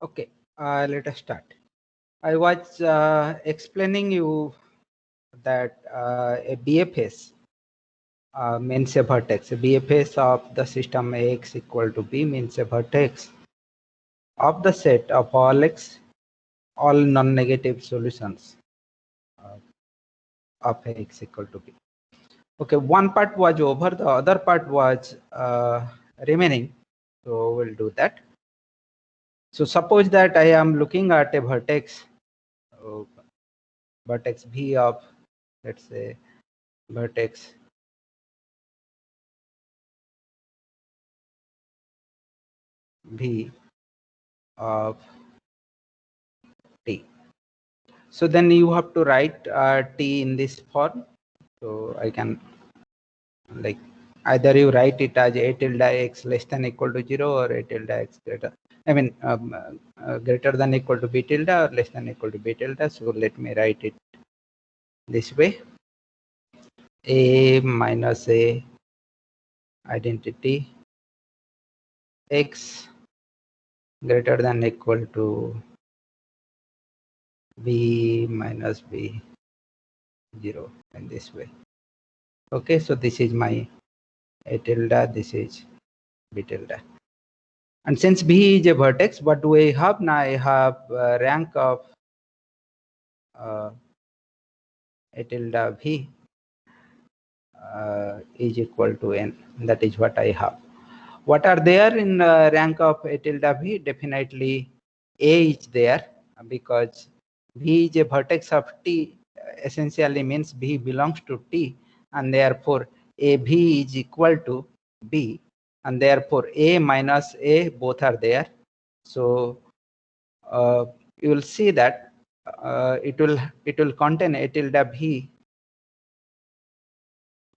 Okay, let us start. I was explaining you that a BFS means a vertex. A BFS of the system Ax equal to B means a vertex of the set of all x, all non-negative solutions uh, of Ax equal to B. Okay, one part was over, the other part was remaining. So we'll do that. So suppose that I am looking at a vertex, uh, vertex V of, let's say, vertex V of T. So then you have to write T in this form. So I can, like, either you write it as A tilde x less than equal to 0 or A tilde x greater, I mean greater than equal to B tilde or less than equal to B tilde. So let me write it this way: A minus A identity x greater than equal to B minus B 0 in this way. Okay, so this is my A tilde, this is B tilde. And since B is a vertex, what do I have now? I have rank of A tilde V is equal to N. That is what I have. What are there in rank of A tilde V? Definitely A is there, because V is a vertex of T, essentially means V belongs to T, and therefore A V is equal to B, and therefore A minus A both are there. So you will see that it will contain A tilde V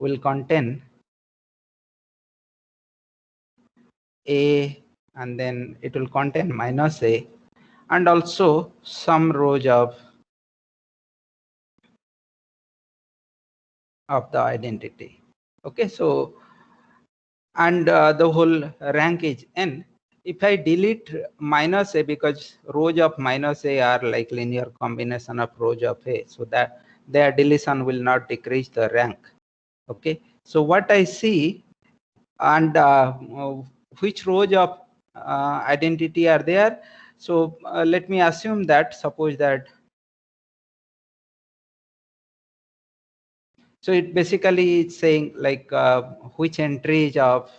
will contain A, and then it will contain minus A, and also some rows of the identity. Okay, so and the whole rank is N. If I delete minus A, because rows of minus A are like linear combination of rows of A, so that their deletion will not decrease the rank. Okay, so what I see, and which rows of identity are there. So let me assume that, suppose that, so it basically is saying like which entries of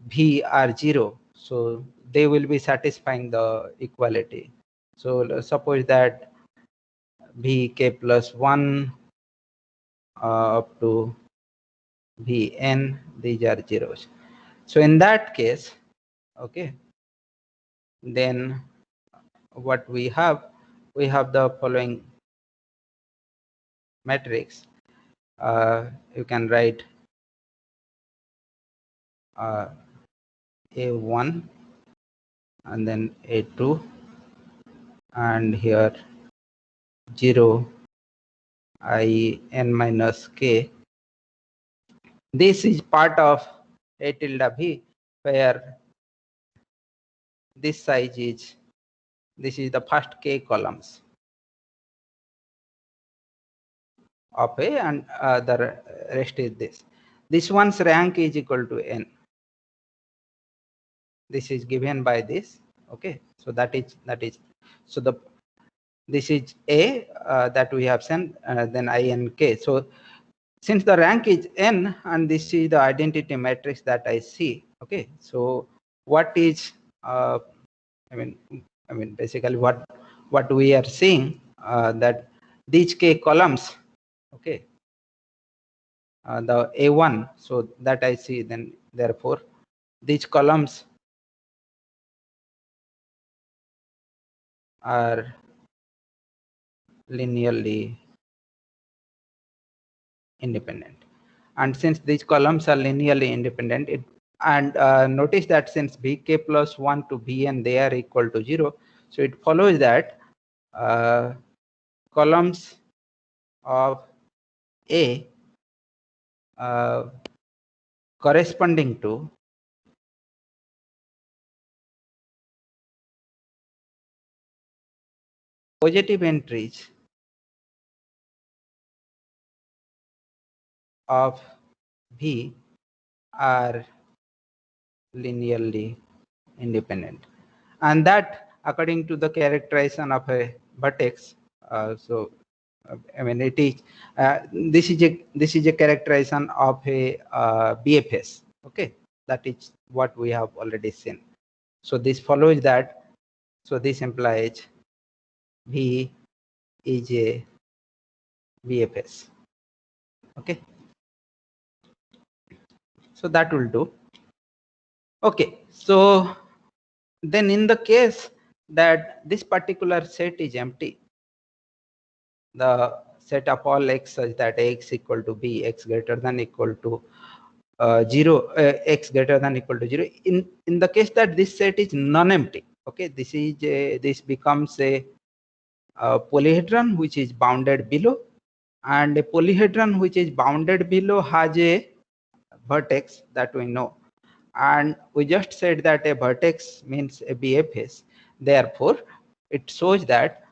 V are 0, so they will be satisfying the equality. So suppose that Vk plus 1 up to Vn, these are zeros. So in that case, okay, then what we have the following matrix. You can write A1 and then A2, and here 0 I n minus k. This is part of A tilde V, where this size is, this is the first k columns of A, and the rest is this. This one's rank is equal to n. This is given by this. Okay, so that is so the this is A that we have sent, then I n k. So since the rank is n and this is the identity matrix that I see, okay, so what is I mean basically what we are seeing, that these k columns, okay, the A1, so that I see, then therefore these columns are linearly independent. And since these columns are linearly independent, and notice that since Vk plus 1 to Vn, they are equal to 0, so it follows that columns of A corresponding to positive entries of V are linearly independent, and that according to the characterization of a vertex. I mean, it is this is a characterization of a BFS. Okay, that is what we have already seen. So this follows that. So this implies V is a BFS. Okay, so that will do. Okay, so then in the case that this particular set is empty, the set of all x such that x equal to b, x greater than equal to 0, x greater than equal to 0. In the case that this set is non-empty, okay, this becomes a polyhedron which is bounded below, and a polyhedron which is bounded below has a vertex that we know, and we just said that a vertex means a BFS. Therefore, it shows that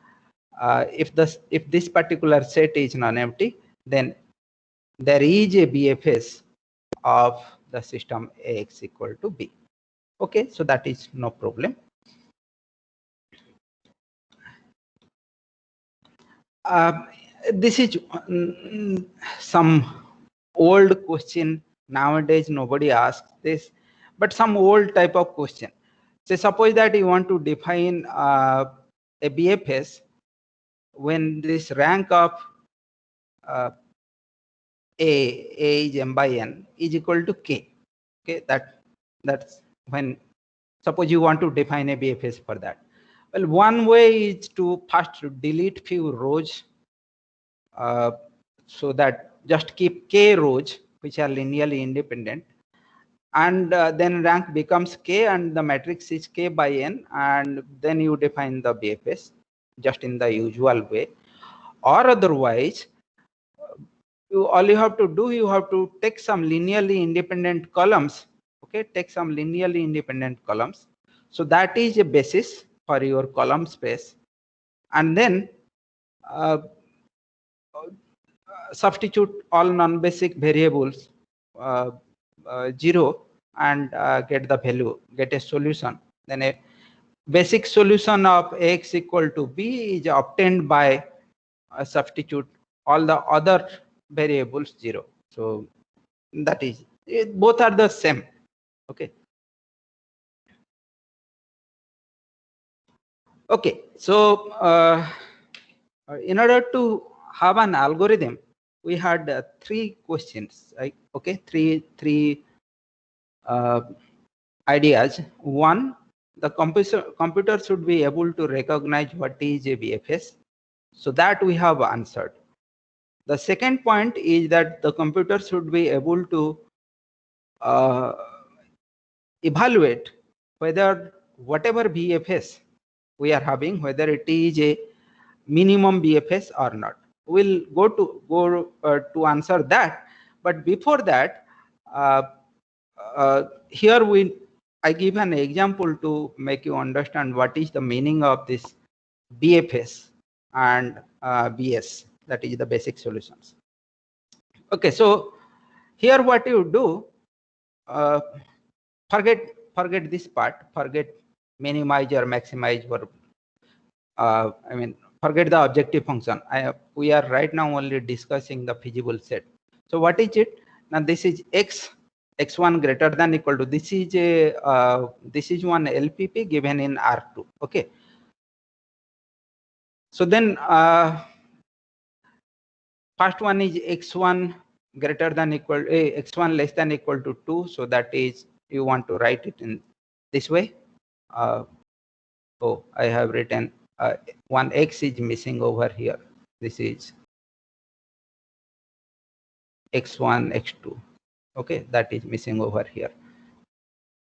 if this particular set is non-empty, then there is a BFS of the system Ax equal to B. Okay, so that is no problem. This is some old question. Nowadays nobody asks this, but some old type of question. So suppose that you want to define a BFS when this rank of A is m by n is equal to k. Okay, that's when suppose you want to define a BFS for that. Well, one way is to first delete few rows, so that just keep k rows which are linearly independent, and then rank becomes k and the matrix is k by n, and then you define the BFS just in the usual way. Or otherwise, all you have to do, you have to take some linearly independent columns. Okay, take some linearly independent columns. So that is a basis for your column space, and then substitute all non-basic variables 0 and get the value, get a solution. Then a basic solution of X equal to B is obtained by substitute all the other variables 0. So that is it, both are the same. Okay. Okay, so in order to have an algorithm, we had three questions, right? Okay, three ideas. One, the computer should be able to recognize what is a BFS. So that we have answered. The second point is that the computer should be able to evaluate whether whatever BFS we are having, whether it is a minimum BFS or not. We'll go to answer that, but before that, here I give an example to make you understand what is the meaning of this BFS and BS, that is the basic solutions. Okay, so here what you do, forget this part, forget minimize or maximize, or I mean, forget the objective function. We are right now only discussing the feasible set. So what is it? Now this is x1 greater than equal to, this is a this is one LPP given in R2. Okay. So then first one is x1 greater than equal x1 less than equal to 2. So that is, you want to write it in this way. So I have written one x is missing over here. This is x1 x2. Okay, that is missing over here.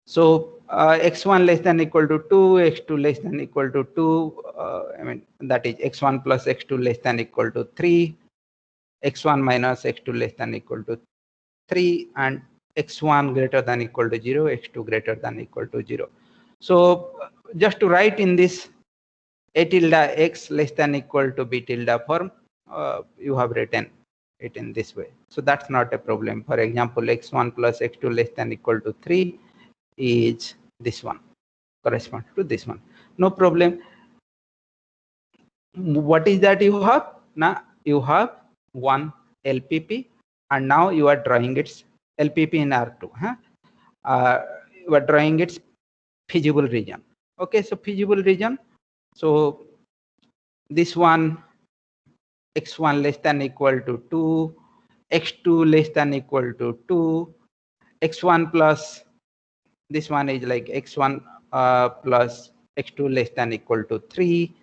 So x1 less than equal to 2, x2 less than equal to 2, I mean, that is x1 plus x2 less than equal to 3, x1 minus x2 less than equal to 3, and x1 greater than equal to 0, x2 greater than equal to 0. So just to write in this a tilde x less than equal to b tilde form, you have written it in this way. So that's not a problem. For example, x1 plus x2 less than equal to 3 is this one, correspond to this one. No problem. What is that you have? Now you have one LPP, and now you are drawing its LPP in R2. You are drawing its feasible region. Okay, so feasible region. So this one, x1 less than equal to 2, x2 less than equal to 2, x1 plus this one is like x1 plus x2 less than equal to 3.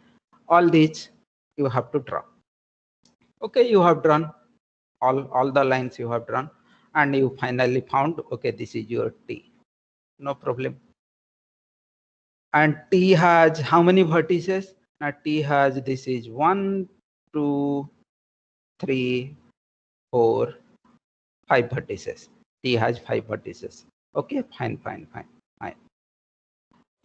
All these you have to draw. Okay, you have drawn all the lines you have drawn, and you finally found, okay, this is your T. No problem. And T has how many vertices? Now T has, this is 1, 2, 3, 4, 5 vertices. T has 5 vertices. Okay, fine.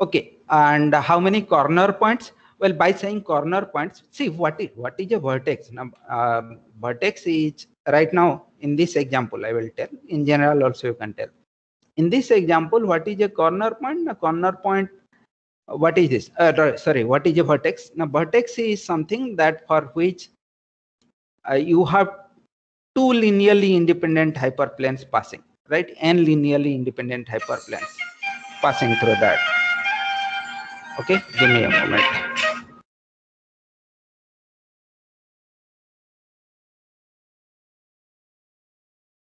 Okay, and how many corner points? Well, by saying corner points, see what is a vertex. Now, vertex is right now in this example, I will tell. In general, also you can tell. In this example, what is a corner point? A corner point, what is this? Sorry, what is a vertex? Now, vertex is something that for which you have two linearly independent hyperplanes passing, right? N linearly independent hyperplanes passing through that. Okay, give me a moment.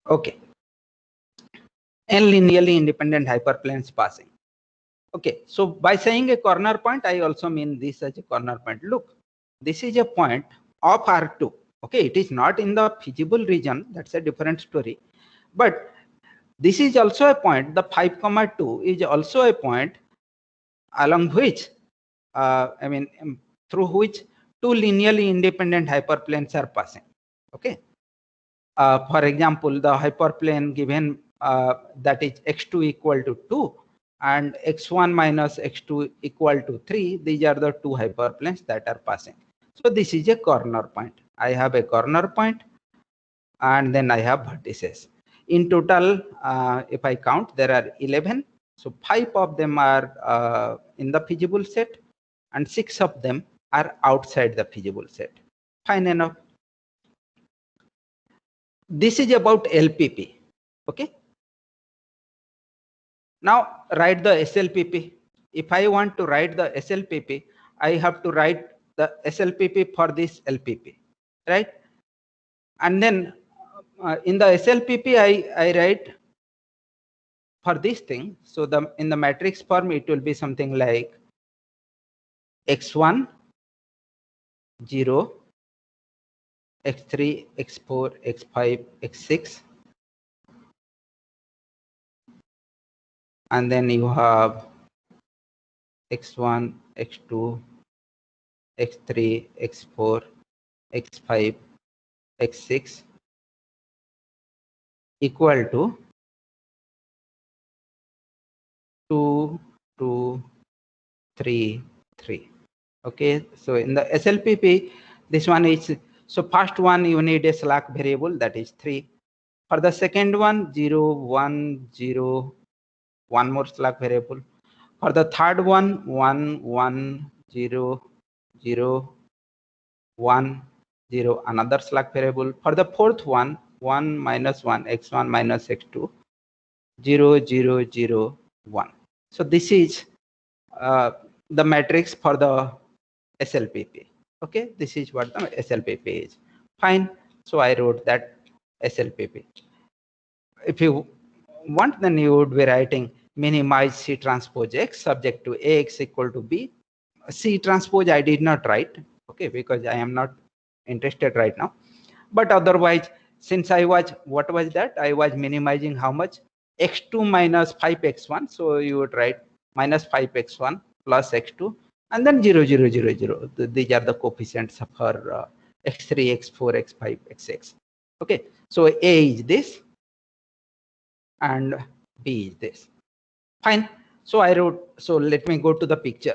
Okay, N linearly independent hyperplanes passing. Okay, so by saying a corner point, I also mean this as a corner point. Look, this is a point of R2. Okay, it is not in the feasible region. That's a different story. But this is also a point. The 5,2 is also a point along which, through which two linearly independent hyperplanes are passing. Okay. For example, the hyperplane given that is x2 equal to 2 and x1 minus x2 equal to 3, these are the two hyperplanes that are passing. So this is a corner point. I have a corner point and then I have vertices. In total, if I count, there are 11. So 5 of them are in the feasible set and 6 of them are outside the feasible set. Fine enough. This is about LPP. Okay. Now write the SLPP. If I want to write the SLPP, I have to write the SLPP for this LPP, right? And then in the SLPP, I write for this thing. So in the matrix form, it will be something like x1, 0, x3, x4, x5, x6. And then you have x1, x2, x3, x4, x5, x6 equal to 2, 2, 3, 3. Okay, so in the SLPP, this one is, so first one you need a slack variable, that is 3. For the second one, 0, 1, 0, one more slack variable. For the third one, 1, 1, 0, 0, 1, 0, another slack variable. For the fourth one, 1 minus 1, x1 minus x2, 0, 0, 0, 1. So this is the matrix for the SLPP. Okay, this is what the SLPP is. Fine. So I wrote that SLPP. If you want, then you would be writing minimize C transpose X subject to AX equal to B. C transpose I did not write, okay, because I am not interested right now. But otherwise, since I was, what was that? I was minimizing how much? X2 minus 5x1. So you would write minus 5x1 plus x2 and then 0, 0, 0, 0. These are the coefficients for x3, x4, x5, x6. Okay, so A is this and B is this. Fine. So I wrote, so let me go to the picture.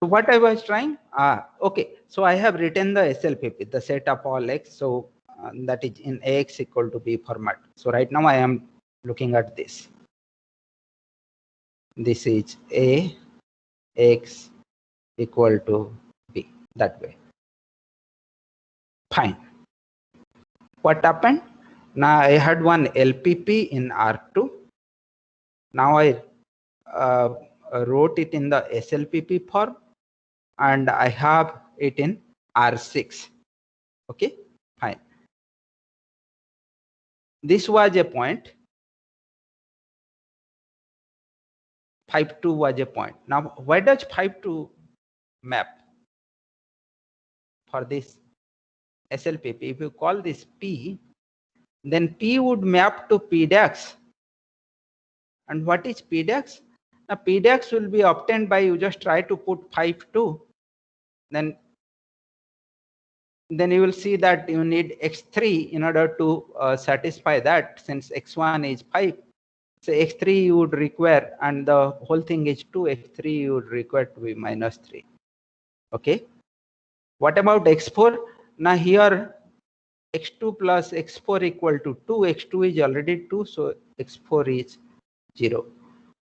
So what I was trying, okay, so I have written the SLPP, the set of all x, so that is in AX equal to B format. So right now I am looking at this. This is A x equal to B, that way. Fine. What happened? Now I had one LPP in R2. Now I wrote it in the SLPP form, and I have it in R6. Okay, fine. This was a point. 5,2 was a point. Now, why does 5,2 map for this SLPP? If you call this P, then P would map to P dax. And what is P dax? Now, P dax will be obtained by you just try to put 5,2. Then you will see that you need x3 in order to satisfy that, since x1 is 5. So x3 you would require, and the whole thing is 2, x3 you would require to be -3. Okay. What about x4? Now here x2 plus x4 equal to 2. x2 is already 2, so x4 is 0.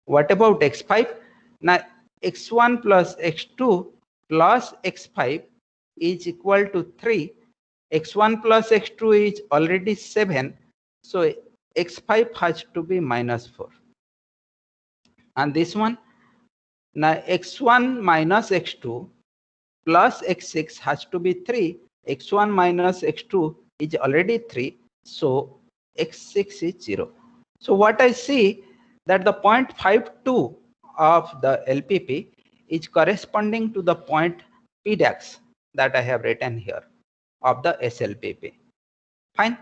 What about x5? Now x1 plus x2 plus x5 is equal to 3. x1 plus x2 is already 7, so x5 has to be -4. And this one, now x1 minus x2 plus x6 has to be 3. x1 minus x2 is already 3, so x6 is 0. So what I see, that the 0.52 of the LPP is corresponding to the point P dax that I have written here of the SLPP. Fine.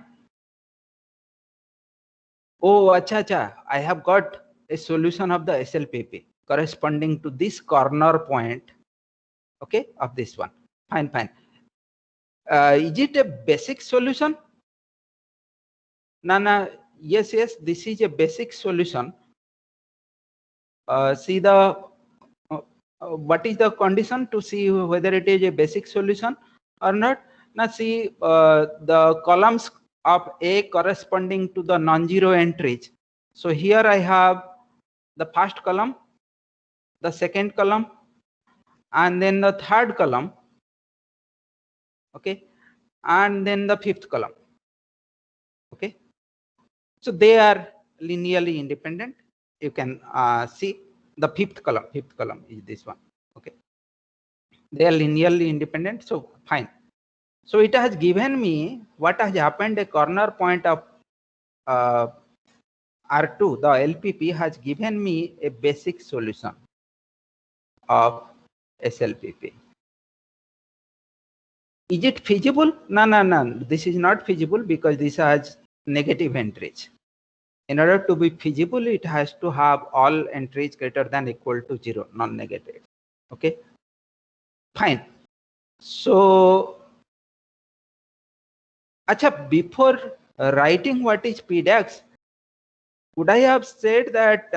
Oh, acha, I have got a solution of the SLPP corresponding to this corner point, okay, of this one. Fine. Is it a basic solution? No, yes, this is a basic solution. See the what is the condition to see whether it is a basic solution or not? Now see the columns of A corresponding to the non-zero entries. So here I have the first column, the second column, and then the third column, okay, and then the fifth column. Okay, so they are linearly independent. You can see the fifth column is this one. Okay, they are linearly independent, so fine. So it has given me what has happened. A corner point of R2, the LPP, has given me a basic solution of SLPP. Is it feasible? No. This is not feasible because this has negative entries. In order to be feasible, it has to have all entries greater than equal to 0, non-negative. Okay, fine. So, acha, before writing what is P dax, would I have said that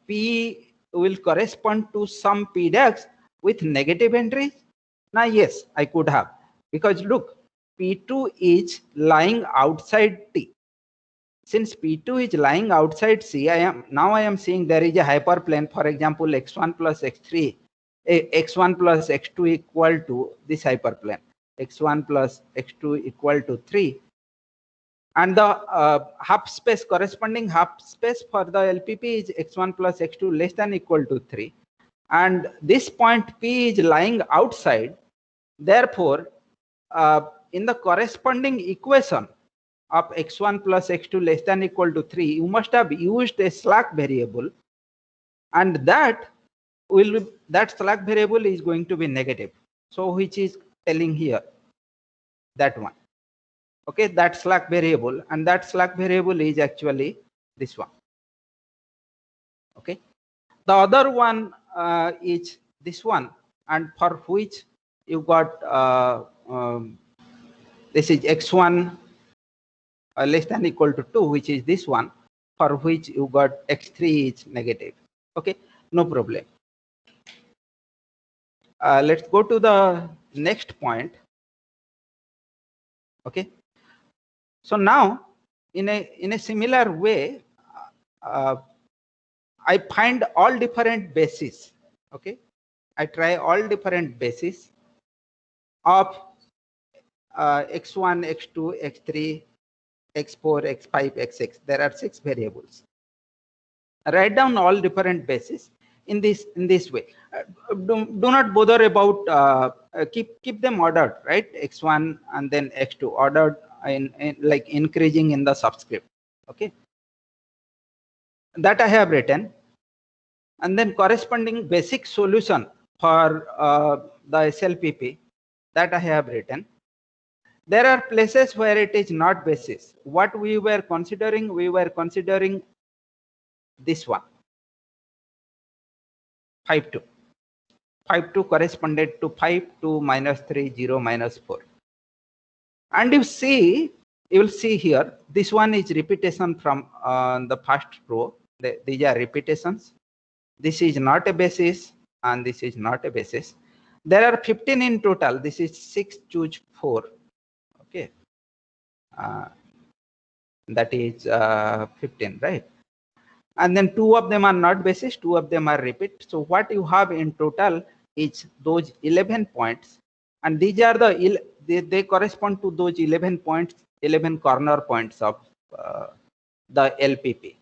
P will correspond to some P dax with negative entries? Now, yes, I could have, because look, P2 is lying outside T. Since P2 is lying outside C, I am seeing there is a hyperplane, for example, x1 plus x3, x1 plus x2 equal to this hyperplane, x1 plus x2 equal to 3. And the corresponding half space for the LPP is x1 plus x2 less than equal to 3. And this point P is lying outside. Therefore, in the corresponding equation of x1 plus x2 less than equal to 3, you must have used a slack variable, and that slack variable is going to be negative. So which is telling here, that one. Okay, that slack variable, and that slack variable is actually this one. Okay, the other one is this one, and for which you got this is x1 less than equal to 2, which is this one, for which you got x3 is negative. Okay, no problem. let's go to the next point. Okay. So now, in a similar way, uh, I find all different bases. Okay, I try all different bases of x1, x2, x3, x4, x5, x6. There are 6 variables. Write down all different bases in this way. Do not bother about keep them ordered, right? X1 and then x2 ordered in like increasing in the subscript. Okay, that I have written, and then corresponding basic solution for the SLPP, that I have written. There are places where it is not basis. What we were considering this one, 5 2. 5 2 corresponded to 5 2 minus 3 0 minus 4. And you will see here, this one is repetition from the first row. These are repetitions. This is not a basis and this is not a basis. There are 15 in total. This is 6 choose 4. Okay, that is 15, right? And then 2 of them are not basis, 2 of them are repeat. So what you have in total is those 11 points, and these are they correspond to those 11 points, 11 corner points of the LPP.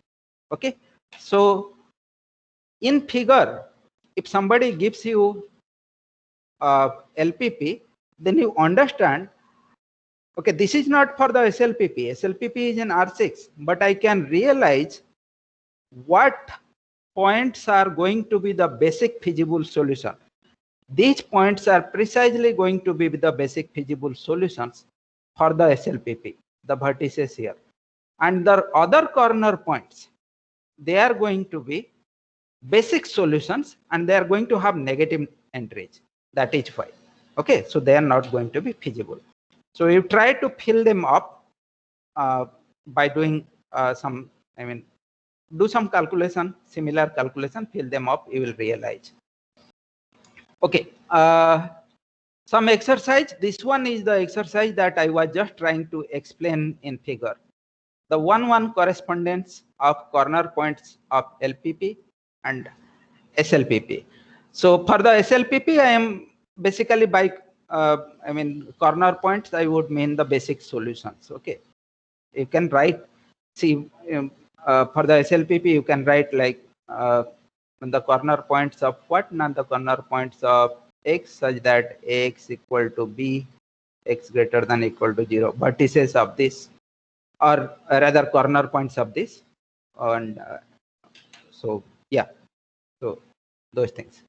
Okay, so in figure, if somebody gives you LPP, then you understand, okay, this is not for the SLPP. SLPP is in R6, but I can realize what points are going to be the basic feasible solution. These points are precisely going to be the basic feasible solutions for the SLPP, the vertices here. And the other corner points, they are going to be basic solutions, and they are going to have negative entries. That is why. Okay, so they are not going to be feasible. So you try to fill them up by doing do some calculation, similar calculation, fill them up, you will realize. Okay, some exercise. This one is the exercise that I was just trying to explain in figure. The 1-1 correspondence of corner points of LPP and SLPP. So for the SLPP, I am basically by corner points, I would mean the basic solutions. Okay, you can write, see, for the SLPP, you can write like the corner points of what? Not the corner points of x such that x equal to b, x greater than equal to 0, vertices of this, or rather corner points of this. And so yeah, so those things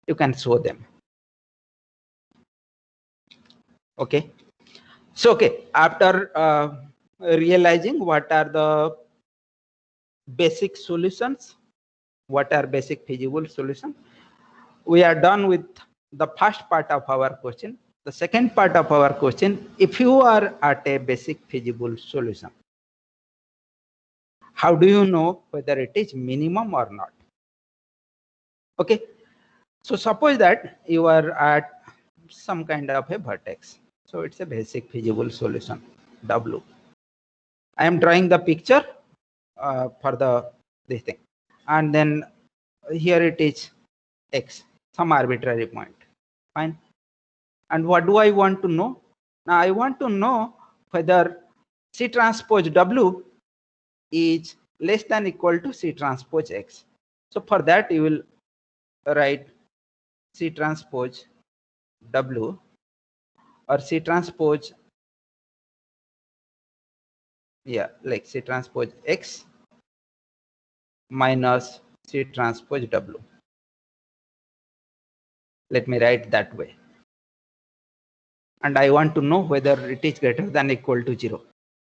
you can show them. Okay, so okay, after realizing what are the basic solutions, what are basic feasible solutions, we are done with the first part of our question. The second part of our question, if you are at a basic feasible solution, how do you know whether it is minimum or not? Okay, so suppose that you are at some kind of a vertex. So it's a basic feasible solution, W. I am drawing the picture for this thing, and then here it is x, some arbitrary point. Fine. And what do I want to know? Now I want to know whether C transpose W is less than equal to C transpose X. So for that you will write C transpose W or C transpose, yeah, like C transpose X minus C transpose W. Let me write that way. And I want to know whether it is greater than equal to 0.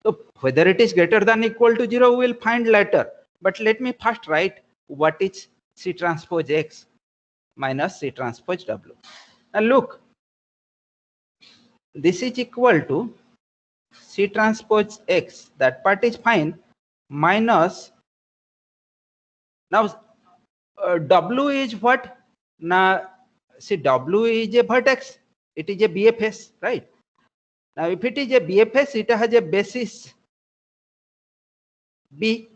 So whether it is greater than equal to 0, we will find later. But let me first write what is C transpose X minus C transpose W. Now look, this is equal to C transpose X, that part is fine, minus, now W is what? Now see, W is a vertex, it is a BFS, right? Now if it is a BFS, it has a basis B.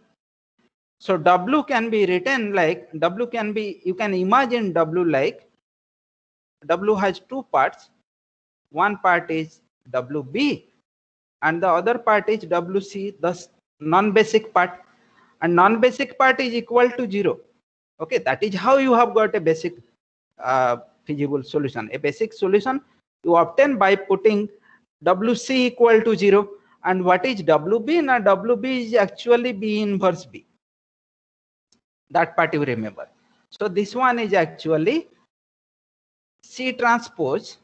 So W can be written like, W can be, you can imagine W like, W has two parts. One part is WB and the other part is WC, the non-basic part, and non-basic part is equal to 0. Okay, that is how you have got a basic feasible solution. A basic solution you obtain by putting WC equal to 0. And what is WB? Now WB is actually B inverse B. That part you remember. So this one is actually C transpose,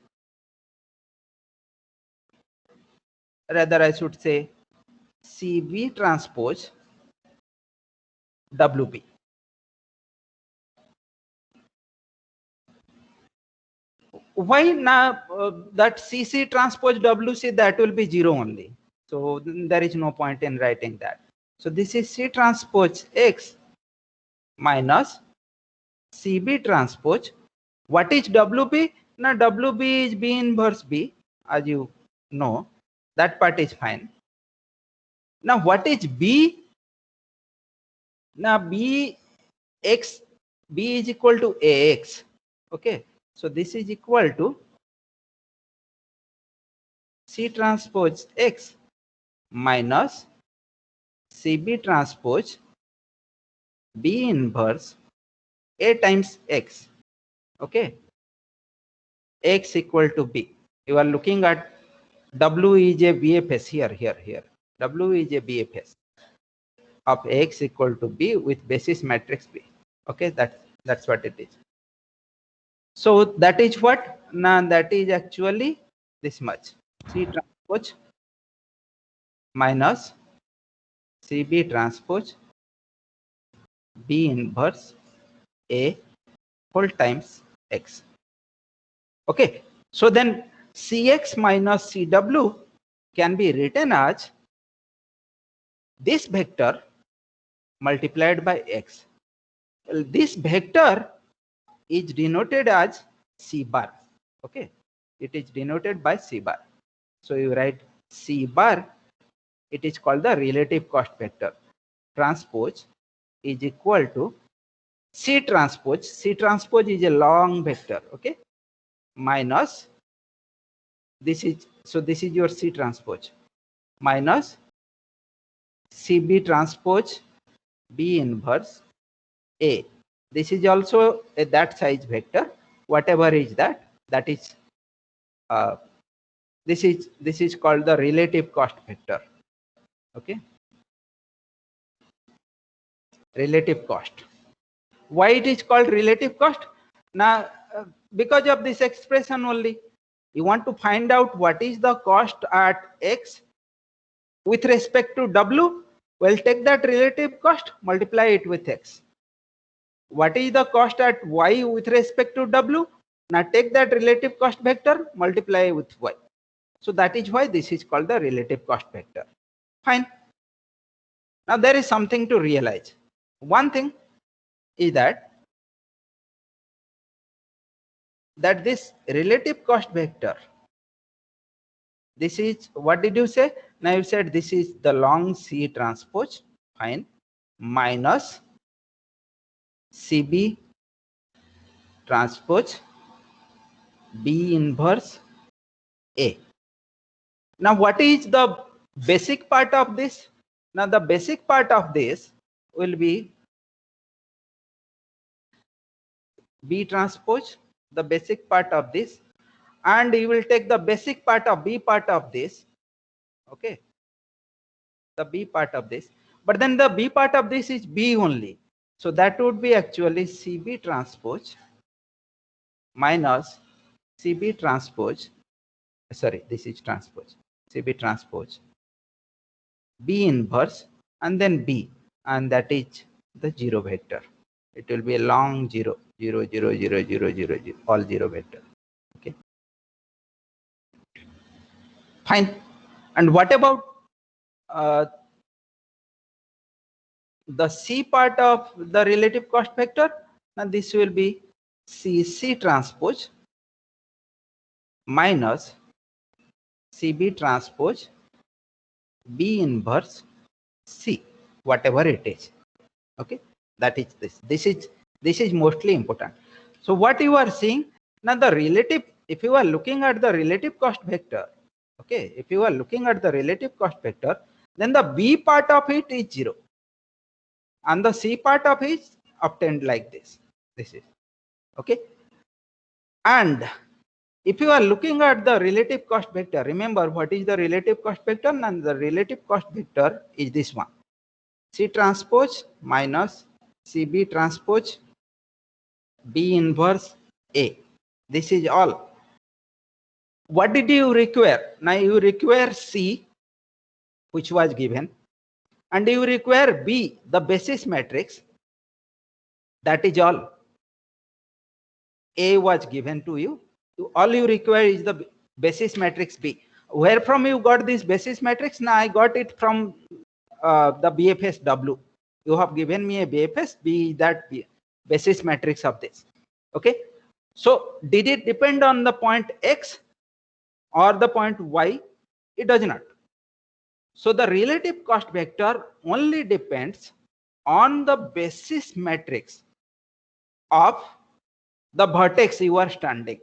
rather I should say CB transpose WB. Why now that CC transpose WC, that will be 0 only. So there is no point in writing that. So this is C transpose X minus CB transpose. What is WB? Now WB is B inverse B, as you know. That part is fine. Now what is B? Now B is equal to AX. Okay. So this is equal to C transpose X minus CB transpose B inverse A times X. Okay. X equal to B. You are looking at W is a BFS here. W is a BFS of X equal to B with basis matrix B. Okay, that's what it is. So that is what? Now that is actually this much. C transpose minus CB transpose B inverse A whole times X. Okay, so then Cx minus Cw can be written as this vector multiplied by X. Well, this vector is denoted as C bar. Okay, it is denoted by C bar. So you write C bar, it is called the relative cost vector. Transpose is equal to C transpose. C transpose is a long vector. Okay, minus this is, so this is your C transpose minus CB transpose B inverse A. This is also a that size vector. Whatever is that is this is called the relative cost vector. Okay, relative cost. Why it is called relative cost? Now because of this expression only. You want to find out what is the cost at X with respect to W. Well, take that relative cost, multiply it with X. What is the cost at Y with respect to W? Now take that relative cost vector, multiply with Y. So that is why this is called the relative cost vector. Fine. Now there is something to realize. One thing is that this relative cost vector, this is, what did you say? Now you said this is the long C transpose, fine, minus CB transpose B inverse A. Now what is the basic part of this? Now the basic part of this will be B transpose, the basic part of this, and you will take the basic part of B part of this. Okay, the B part of this, but then the B part of this is B only. So that would be actually CB transpose minus CB transpose, sorry, this is transpose, CB transpose B inverse and then B, and that is the 0 vector. It will be a long 0, 0, 0, 0, 0, 0, 0, all 0 vector. Okay, fine. And what about the C part of the relative cost vector? Now this will be CC transpose minus CB transpose B inverse C, whatever it is. Okay, that is this. This is mostly important. So what you are seeing now, the relative, if you are looking at the relative cost vector, okay, if you are looking at the relative cost vector, then the B part of it is 0 and the C part of it is obtained like this. This is okay. And if you are looking at the relative cost vector, remember what is the relative cost vector? And the relative cost vector is this one, C transpose minus CB transpose B inverse A. This is all. What did you require? Now you require C, which was given, and you require B, the basis matrix. That is all. A was given to you. All you require is the basis matrix B. Where from you got this basis matrix? Now I got it from the BFS W. You have given me a BFS B, that basis matrix of this. Okay. So did it depend on the point X or the point Y? It does not. So the relative cost vector only depends on the basis matrix of the vertex you are standing.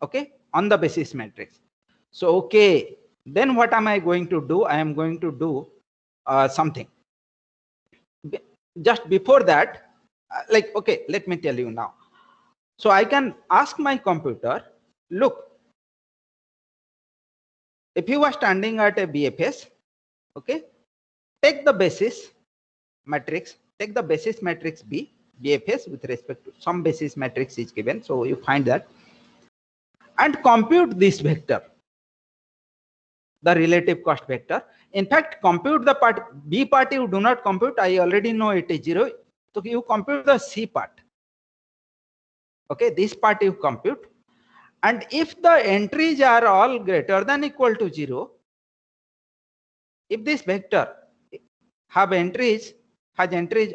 Okay, on the basis matrix. So okay, then what am I going to do? I am going to do something. Just before that, like, okay, let me tell you now. So I can ask my computer, look, if you are standing at a BFS, okay, take the basis matrix, take the basis matrix B, BFS with respect to some basis matrix is given. So you find that and compute this vector, the relative cost vector. In fact, compute the part, B part you do not compute. I already know it is 0. So you compute the C part. Okay, this part you compute. And if the entries are all greater than equal to 0, if this vector has entries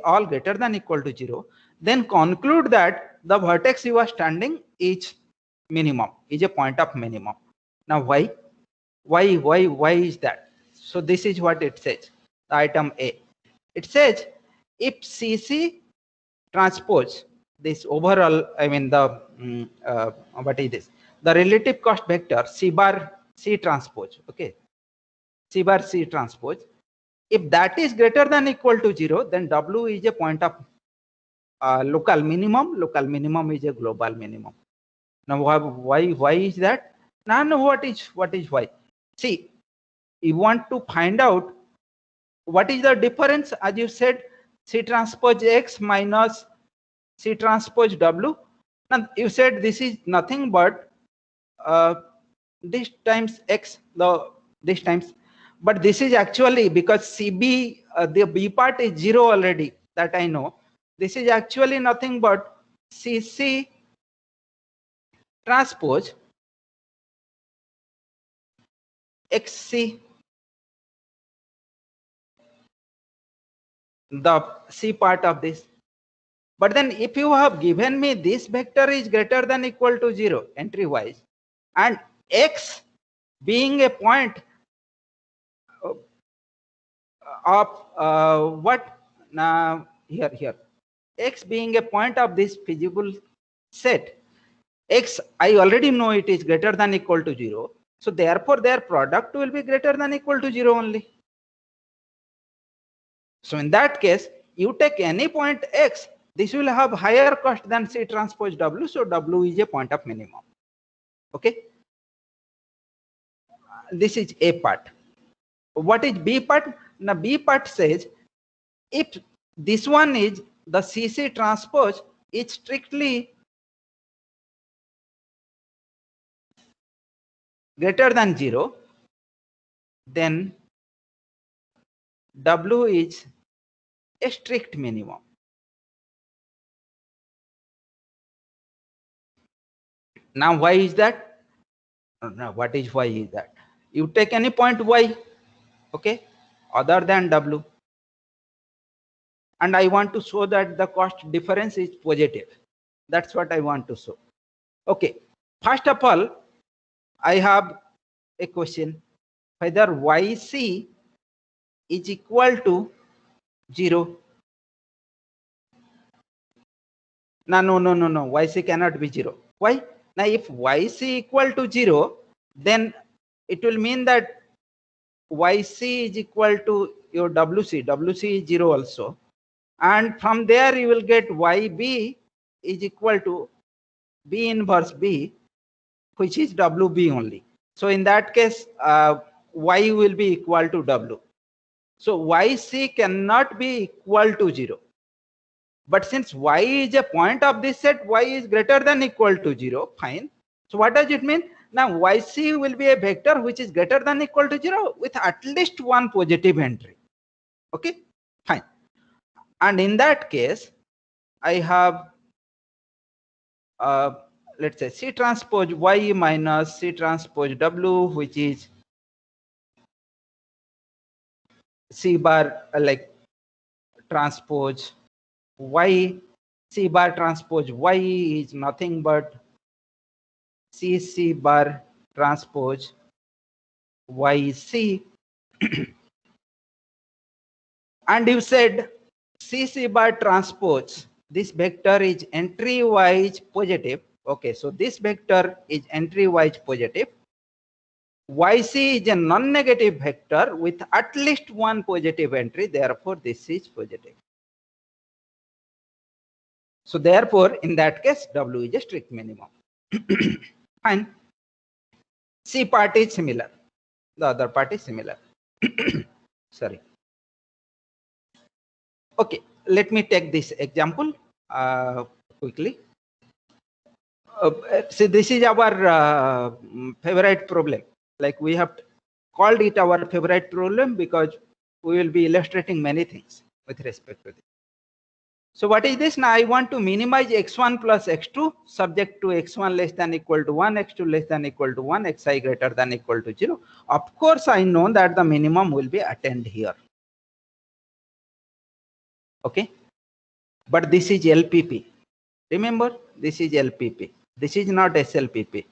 all greater than equal to 0, then conclude that the vertex you are standing is minimum, is a point of minimum. Now why is that? So this is what it says, the item A. It says if CC transpose, this overall, I mean the what is this, the relative cost vector C bar C transpose, okay, C bar C transpose, if that is greater than equal to 0, then W is a point of local minimum. Local minimum is a global minimum. Now why is that? Now what is why? See, you want to find out what is the difference, as you said, C transpose X minus C transpose W. Now you said this is nothing but this times X, this times, but this is actually, because CB, the B part is 0 already, that I know. This is actually nothing but CC transpose XC, the C part of this. But then if you have given me this vector is greater than equal to 0 entry wise, and X being a point of what now here X being a point of this feasible set, X I already know it is greater than equal to 0, so therefore their product will be greater than equal to 0 only. So in that case, you take any point X, this will have higher cost than C transpose W, so W is a point of minimum. Okay, this is A part. What is B part? Now B part says if this one is the CC transpose is strictly greater than 0, then W is a strict minimum. Now why is that? Now what is why is that? You take any point Y, okay, other than W, and I want to show that the cost difference is positive. That's what I want to show. Okay, first of all, I have a question whether yc is equal to 0. No, yc cannot be 0. Why? Now if yc equal to 0, then it will mean that yc is equal to your wc is 0 also, and from there you will get yb is equal to b inverse b, which is wb only. So in that case, y will be equal to w. So yc cannot be equal to 0. But since y is a point of this set, y is greater than equal to 0, fine. So what does it mean? Now yc will be a vector which is greater than equal to 0 with at least one positive entry. Okay, fine. And in that case, I have let's say C transpose y minus C transpose w, which is C bar like transpose y. C bar transpose y is nothing but C bar transpose yc. And you said C bar transpose, this vector is entry wise positive. Okay, so this vector is entry wise positive. yc is a non-negative vector with at least one positive entry, therefore this is positive. So therefore in that case w is a strict minimum. Fine. C part is similar, the other part is similar. Sorry. Okay, let me take this example quickly. See, this is our favorite problem. Like we have called it our favorite problem because we will be illustrating many things with respect to this. So what is this? Now I want to minimize x1 plus x2 subject to x1 less than equal to 1, x2 less than equal to 1, xi greater than equal to 0. Of course, I know that the minimum will be attained here. Okay, but this is LPP. Remember, this is LPP. This is not SLPP.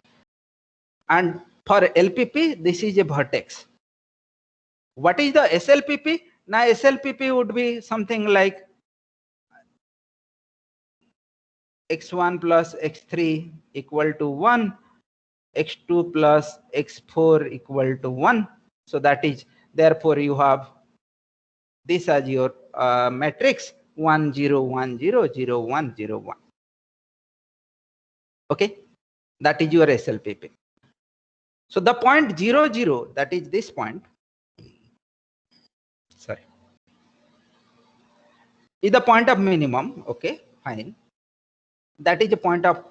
And for LPP, this is a vertex. What is the SLPP? Now SLPP would be something like x1 plus x3 equal to 1, x2 plus x4 equal to 1. So that is, therefore you have this as your matrix 1 0 1 0 0 1 0 1. Okay, that is your SLPP. So the point 0 0, that is this point, sorry, is the point of minimum. Okay, fine. That is the point of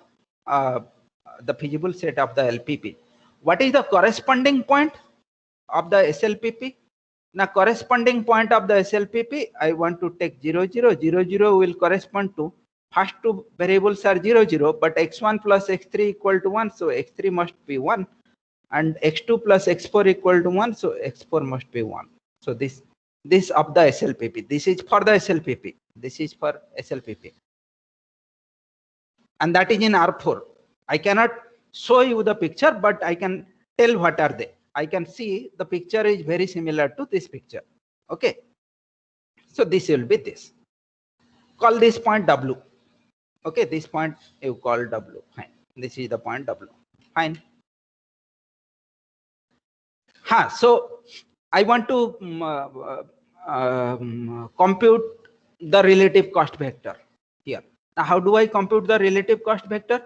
the feasible set of the LPP. What is the corresponding point of the SLPP? Now corresponding point of the SLPP, I want to take 0 0 0 0 will correspond to first two variables are 0 0, but x1 plus x3 equal to 1, so x3 must be 1, and x2 plus x4 equal to 1, so x4 must be 1. So this of the SLPP, this is for the SLPP, this is for SLPP, and that is in R4. I cannot show you the picture, but I can tell what are they. I can see the picture is very similar to this picture. Okay, so this will be this. Call this point W. Okay, this point you call W. Fine. This is the point W. Fine. So I want to compute the relative cost vector here. Now, how do I compute the relative cost vector?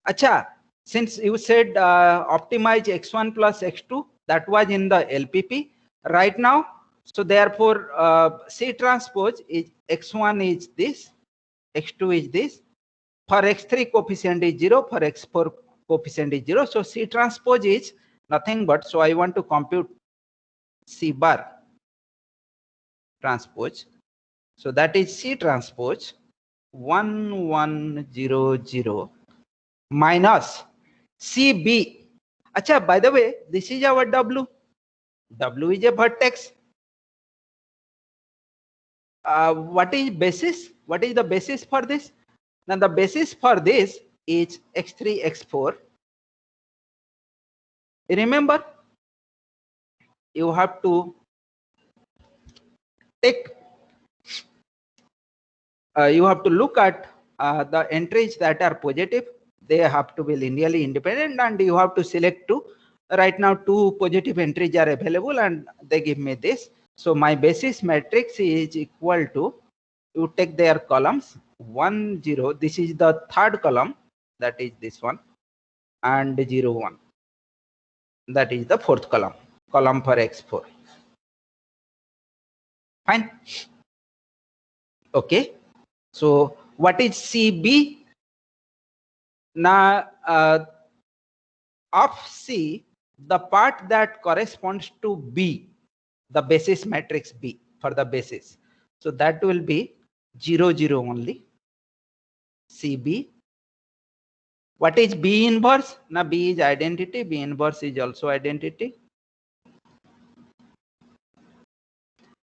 Acha, since you said optimize x1 plus x2, that was in the LPP right now. So therefore, C transpose is x1 is this, x2 is this. For x3 coefficient is 0, for x4 coefficient is 0. So C transpose is nothing but, so I want to compute C bar transpose. So that is C transpose 1 1 0 0 minus CB. Acha, by the way, this is our W. W is a vertex. What is basis? What is the basis for this? Now the basis for this is x3, x4. Remember, you have to take, you have to look at the entries that are positive. They have to be linearly independent, and you have to select two. Right now, two positive entries are available, and they give me this. So my basis matrix is equal to, you take their columns 1 0. This is the third column, that is this one, and 0 1. That is the fourth column for x4. Fine. Okay. So what is CB? Now of C, the part that corresponds to B, the basis matrix B for the basis. So that will be 0 0 only. CB. What is B inverse? Now B is identity. B inverse is also identity.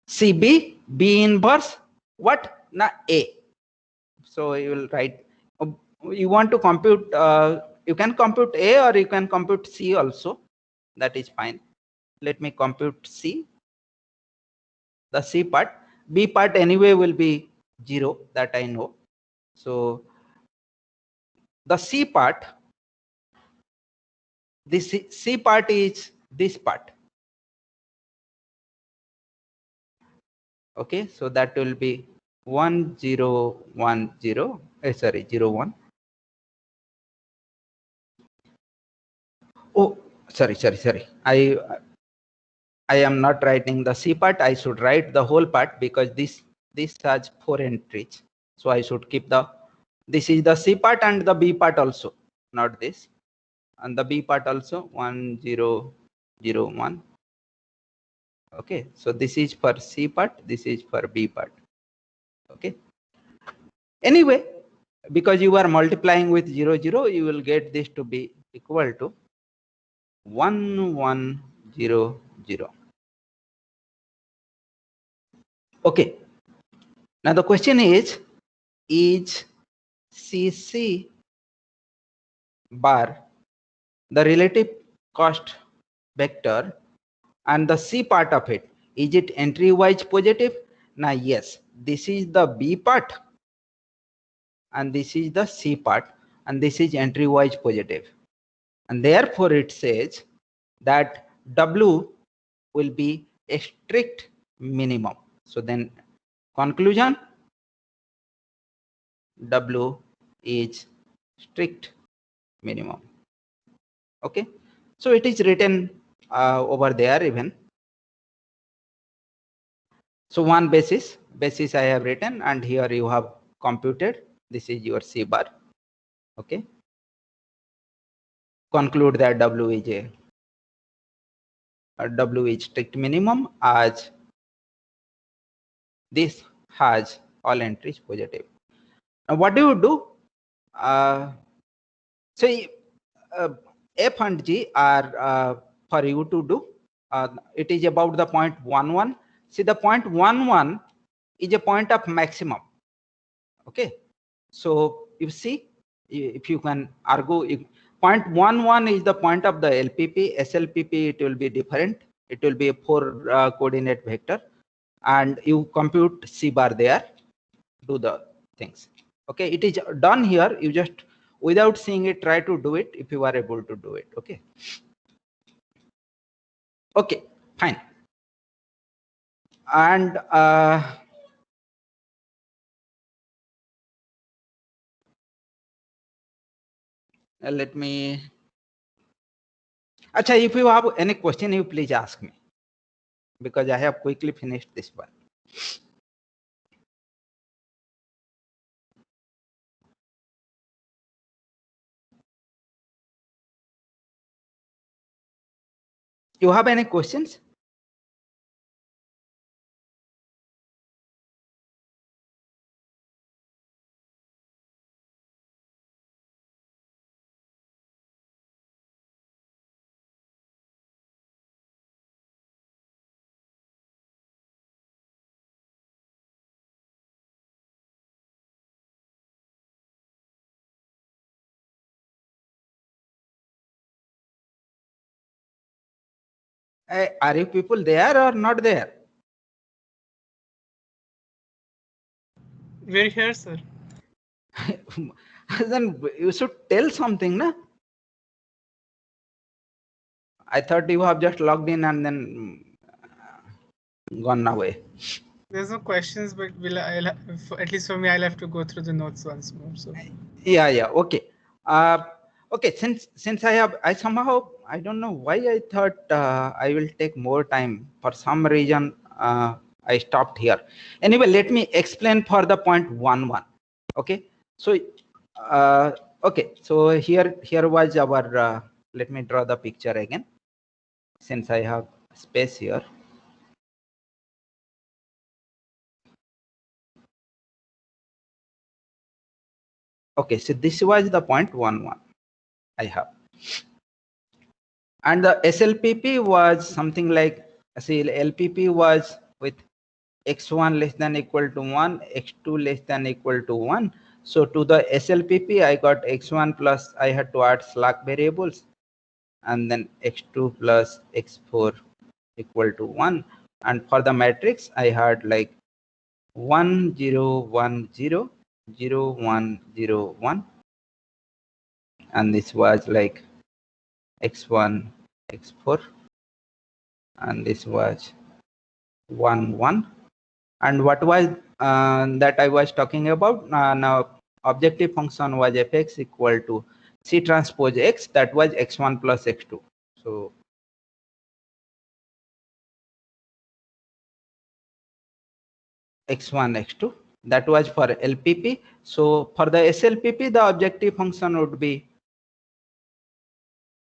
CB, B inverse, what? Now A. So you will write, you want to compute, you can compute A or you can compute C also. That is fine. Let me compute C. The C part. B part anyway will be 0, that I know. So the C part, this C part is this part. Okay, so that will be 1 0 1 0. Sorry, 0 1. Oh, sorry. I am not writing the C part. I should write the whole part, because this has 4 entries. So I should keep the, this is the C part and the B part also, not this. And the B part also 1 0 0 1. Okay, so this is for C part, this is for B part. Okay. Anyway, because you are multiplying with 0 0, you will get this to be equal to 1 1 0 0. Okay. Now the question is CC bar the relative cost vector, and the C part of it, is it entry wise positive? Now yes, this is the B part and this is the C part, and this is entry wise positive, and therefore it says that W will be a strict minimum. So then conclusion, W is strict minimum. Okay, so it is written over there even. So one basis I have written, and here you have computed. This is your C bar. Okay, conclude that W is W is strict minimum, as this has all entries positive. Now what do you do? So F and G are for you to do. It is about the point 1 1. See, the point 1 1 is a point of maximum. Okay, so you see, if you can argue, point 1 1 is the point of the LPP. SLPP, it will be different. It will be a 4 coordinate vector, and you compute C bar there, do the things. Okay, it is done here. You just, without seeing it, try to do it if you are able to do it. Okay. Okay, fine. And let me, Acha, if you have any question, you please ask me, because I have quickly finished this one. You have any questions? Are you people there or not there? We're here, sir. Then you should tell something, na? I thought you have just logged in and then gone away. There's no questions, but at least for me, I'll have to go through the notes once more. So Yeah, okay. Okay, since I somehow, I don't know why I thought I will take more time. For some reason, I stopped here. Anyway, let me explain for the point 1.1. Okay, so okay, so here was our. Let me draw the picture again, since I have space here. Okay, so this was the point 1.1 I have. And the SLPP was something like, see, LPP was with x1 less than equal to 1, x2 less than equal to 1. So to the SLPP, I got x1 plus, I had to add slack variables, and then x2 plus x4 equal to 1. And for the matrix, I had like 1, 0, 1, 0, 0, 1, 0, 1. And this was like x1, x4. And this was 1, 1. And what was that I was talking about? Now, objective function was fx equal to c transpose x, that was x1 plus x2. So x1, x2, that was for LPP. So for the SLPP, the objective function would be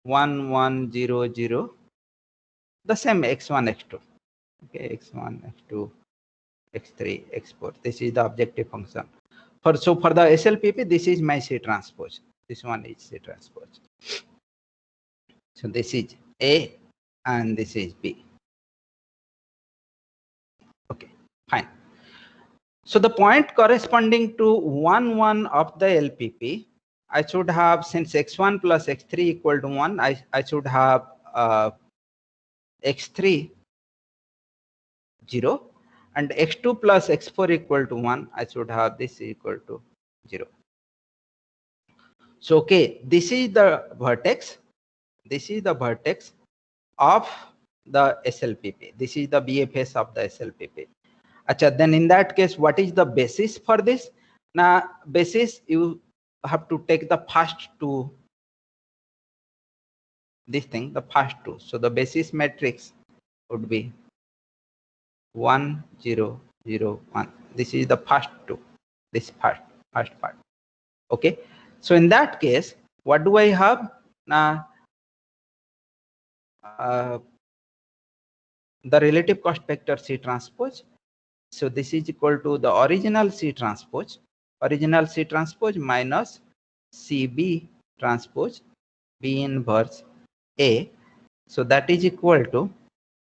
1, 1, 0, 0, the same x1, x2. Okay, x1, x2, x3, x4. This is the objective function. So for the SLPP, this is my C transpose. This one is C transpose. So this is A and this is B. Okay, fine. So the point corresponding to 1, 1 of the LPP, I should have, since x1 plus x3 equal to 1, I should have x3 0, and x2 plus x4 equal to 1, I should have this equal to 0. So okay, this is the vertex. This is the vertex of the SLPP. This is the BFS of the SLPP. Acha, then in that case, what is the basis for this? Now, basis, you have to take the first two, this thing, the first two. So the basis matrix would be 1, 0, 0, 1. This is the first two, this first part. Okay. So in that case, what do I have? Now, the relative cost vector C transpose. So this is equal to the original C transpose minus CB transpose B inverse A. So that is equal to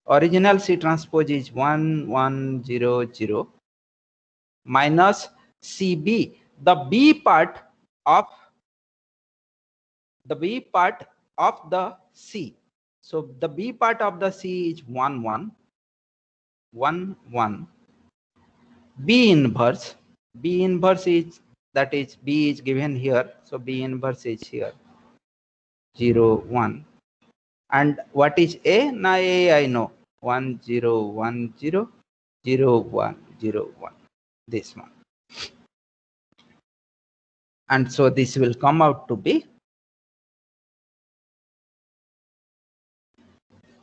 original C transpose is 1, 1, 0, 0 minus CB, the B part of the C. So the B part of the C is 1, 1, 1, 1. B inverse is, that is, B is given here, so B inverse is here 0, 1. And what is A? Now A I know, 1, 0, 1, 0, 0, 1, 0, 1, this one. And so this will come out to be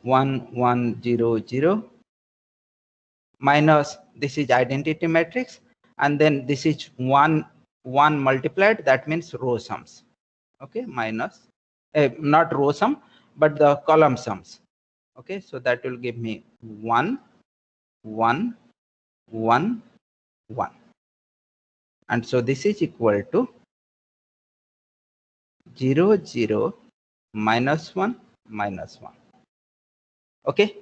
1, 1, 0, 0 minus, this is identity matrix, and then this is 1, 1 multiplied, that means row sums. Okay, minus not row sum but the column sums. Okay, so that will give me 1, 1, 1, 1, and so this is equal to 0, 0, minus 1, minus 1. Okay,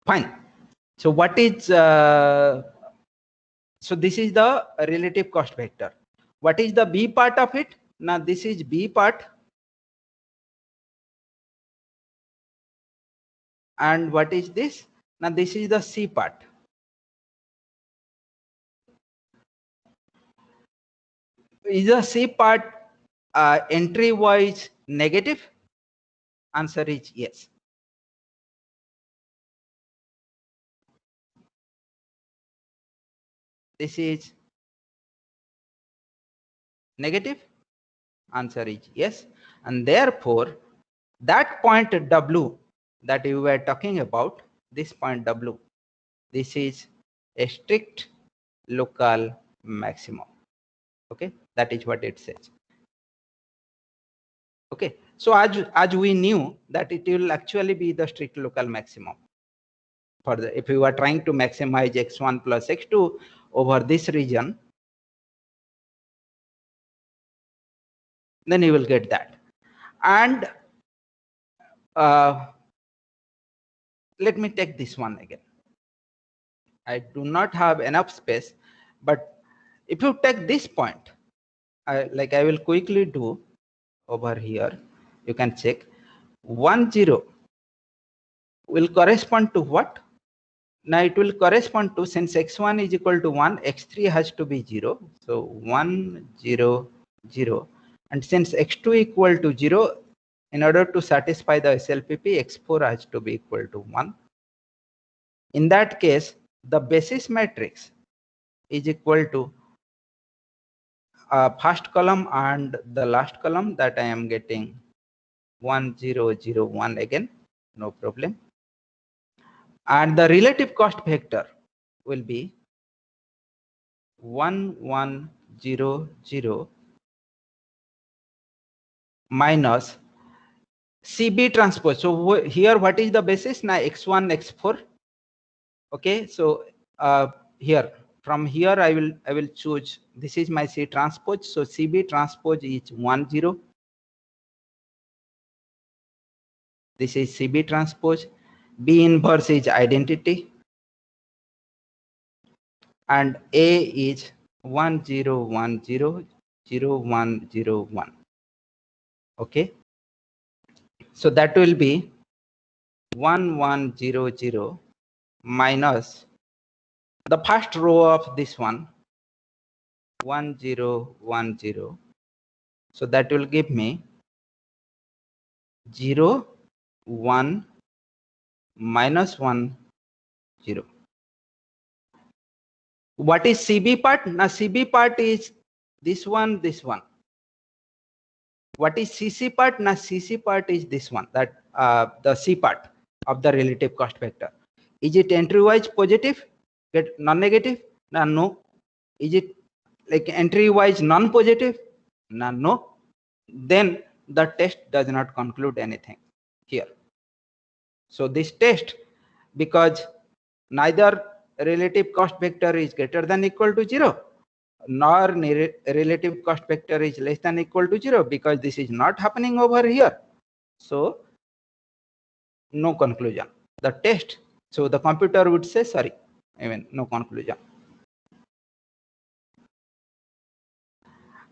fine. So what is so this is the relative cost vector. What is the B part of it? Now this is B part. And what is this? Now this is the C part. Is the C part entry wise negative? Answer is yes. This is negative. Answer is yes. And therefore, that point W that you were talking about, this point W, this is a strict local maximum. Okay, that is what it says. Okay, so as we knew that it will actually be the strict local maximum for the, if you are trying to maximize x1 plus x2 over this region, then you will get that. And let me take this one again. I do not have enough space, but if you take this point, like I will quickly do over here, you can check 1 0 will correspond to what? Now it will correspond to, since x1 is equal to 1, x3 has to be 0. So 1 0 0, and since x2 equal to 0, in order to satisfy the SLPP, x4 has to be equal to 1. In that case, the basis matrix is equal to first column and the last column, that I am getting 1 0 0 1 again, no problem. And the relative cost vector will be 1 1 0 0 minus CB transpose. So here what is the basis? Now x1 x4. Okay, so here from here I will choose, this is my C transpose, so CB transpose is 1 0. This is CB transpose. B inverse is identity, and A is 1 0 1 0 0 1 0 1. Okay, so that will be 1 1 0 0 minus the first row of this one, 1 0 1 0. So that will give me 0 1 minus 1 0. What is CB part? Now CB part is this one, this one. What is CC part? Now CC part is this one, that the C part of the relative cost vector. Is it entry wise positive, get non-negative? No. Is it like entry wise non-positive? No. Then the test does not conclude anything here. So this test, because neither relative cost vector is greater than equal to 0, nor relative cost vector is less than equal to 0, because this is not happening over here. So no conclusion. The test, so the computer would say sorry, even no conclusion.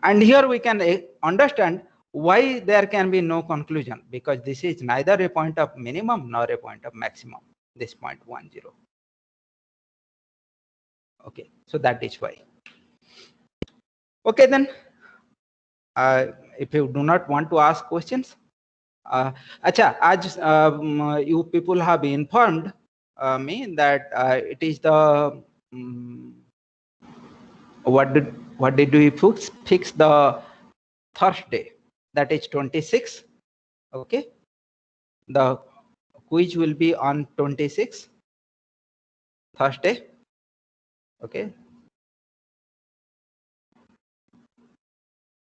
And here we can understand why there can be no conclusion, because this is neither a point of minimum nor a point of maximum, this point 1 0. Okay, so that is why. Okay, then if you do not want to ask questions, acha, as you people have informed me that it is the what did we fix the Thursday, that is 26. Okay, the quiz will be on 26 Thursday. Okay,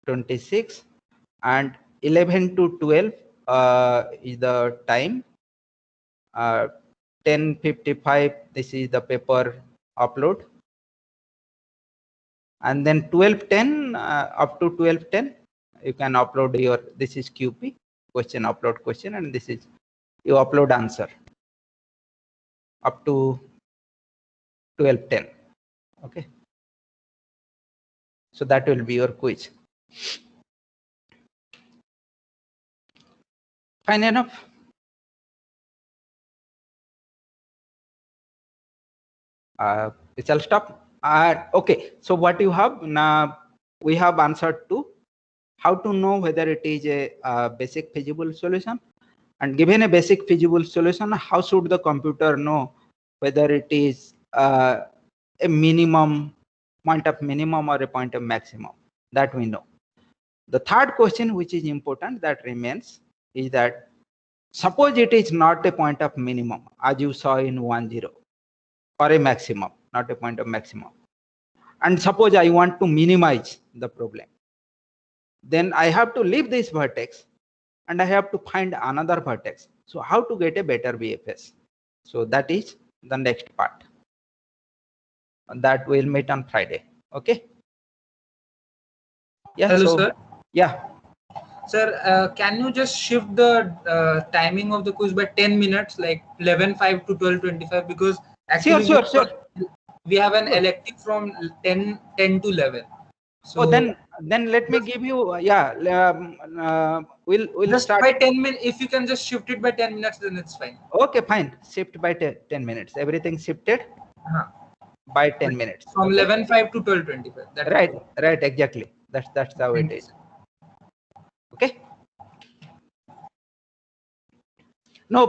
26, and 11 to 12 is the time. 10:55 this is the paper upload, and then 12:10 up to 12:10 you can upload your, this is QP, question upload question, and this is you upload answer up to 12:10. Okay, so that will be your quiz. Fine enough. We shall stop. Okay, so what you have now, we have answered to how to know whether it is a basic feasible solution, and given a basic feasible solution, how should the computer know whether it is a minimum point of minimum or a point of maximum. That we know. The third question which is important that remains is that suppose it is not a point of minimum as you saw in 1,0 or a maximum, not a point of maximum, and suppose I want to minimize the problem, then I have to leave this vertex and I have to find another vertex. So how to get a better BFS? So that is the next part that we'll meet on Friday. Okay. Yeah. Hello, so, sir. Yeah. Sir, can you just shift the timing of the quiz by 10 minutes, like 11:05 to 12:25? Because actually, Sure. we have an elective from 10 to 11. So then let me give you we'll just start by 10 minutes. If you can just shift it by 10 minutes, then it's fine. Okay, fine. Shift by 10 minutes. Everything shifted by 10 minutes. From Okay? 11:05 to 12:25. Right, exactly. That's how it is. Okay. No,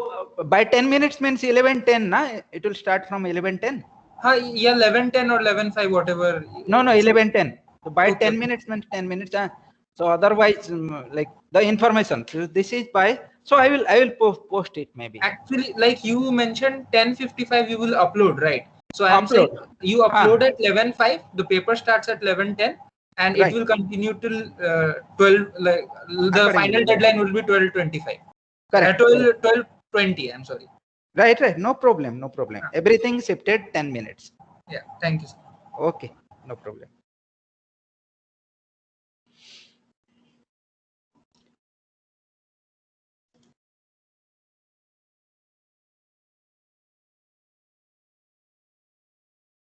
by 10 minutes means 11:10, na? It will start from 11:10. Yeah, 11:10 or 11:05, whatever. No, 11:10. So by Okay. 10 minutes means 10 minutes. So otherwise, like the information. So this is by. So I will post it maybe. Actually, like you mentioned, 10:55 you will upload, right? So I'm saying you upload at 11:05. The paper starts at 11:10, and it will continue till 12. Like the final deadline will be 12:25. Correct. 12:20. I'm sorry. Right. No problem. Everything shifted 10 minutes. Yeah. Thank you, sir. Okay. No problem.